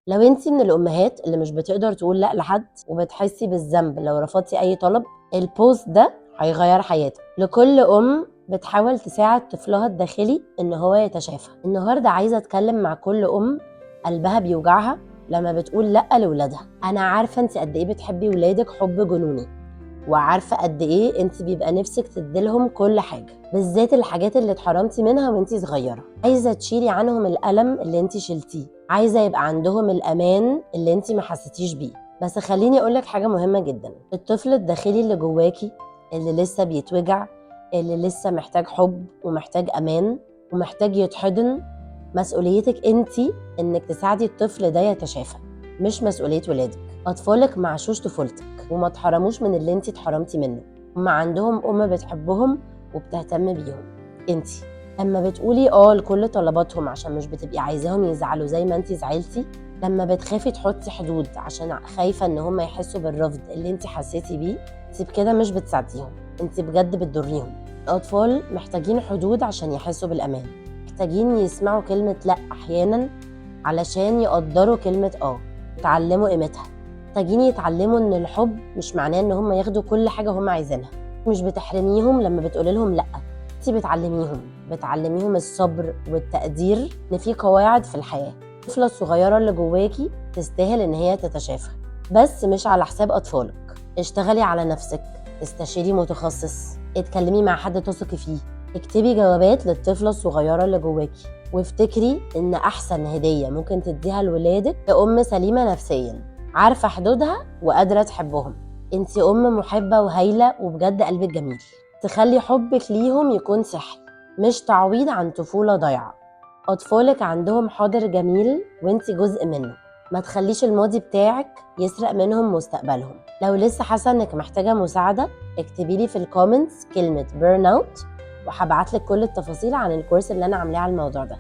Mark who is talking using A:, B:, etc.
A: لو انتي من الامهات اللي مش بتقدر تقول لا لحد وبتحسي بالذنب لو رفضتي اي طلب، البوست ده هيغير حياتك. لكل بتحاول تساعد طفلها الداخلي ان هو يتشافى. النهارده عايزه اتكلم مع كل قلبها بيوجعها لما بتقول لا لولادها. انا عارفه انت قد ايه بتحبي ولادك حب جنوني، وعارفه قد ايه انت بيبقى نفسك تديلهم كل حاجه، بالذات الحاجات اللي اتحرمتي منها وانت صغيره. عايزه تشيلي عنهم الالم اللي انت شلتيه، عايزه يبقى عندهم الامان اللي انت ما حسيتيش بيه. بس خليني اقولك حاجه مهمه جدا. الطفل الداخلي اللي جواكي اللي لسه بيتوجع، اللي لسه محتاج حب ومحتاج امان ومحتاج يتحضن، مسؤوليتك انت انك تساعدي الطفل ده يتشافى، مش مسؤوليه ولادك. اطفالك ما عاشوش طفولتك وما اتحرموش من اللي انت اتحرمتي منه. هم عندهم بتحبهم وبتهتم بيهم. انت لما بتقولي لكل طلباتهم عشان مش بتبقي عايزاهم يزعلوا زي ما انت زعلتي، لما بتخافي تحطي حدود عشان خايفه ان هم يحسوا بالرفض اللي انت حسيتي بيه، انت بكده مش بتساعديهم، انت بجد بتضريهم. الاطفال محتاجين حدود عشان يحسوا بالامان، محتاجين يسمعوا كلمه لا احيانا علشان يقدروا كلمه يتعلموا قيمتها. محتاجين يتعلموا ان الحب مش معناه ان هم ياخدوا كل حاجه هم عايزينها. مش بتحرميهم لما بتقولي لهم لا، انت بتعلميهم الصبر والتقدير، ان في قواعد في الحياه. الطفله الصغيره اللي جواكي تستاهل ان هي تتشافى، بس مش على حساب اطفالك. اشتغلي على نفسك، استشيري متخصص، اتكلمي مع حد تثقي فيه، اكتبي جوابات للطفله الصغيره اللي جواكي، وافتكري ان احسن هديه ممكن تديها لولادك هي سليمه نفسيا، عارفه حدودها وقادره تحبهم. انتي محبه وهايله وبجد قلبك جميل. تخلي حبك ليهم يكون صحي، مش تعويض عن طفوله ضايعه. اطفالك عندهم حاضر جميل وانتي جزء منه. ما تخليش الماضي بتاعك يسرق منهم مستقبلهم. لو لسه حاسه انك محتاجه مساعده، اكتبي لي في الكومنتس كلمه بيرن اوت، وهبعتلك كل التفاصيل عن الكورس اللي انا عاملاه على الموضوع ده.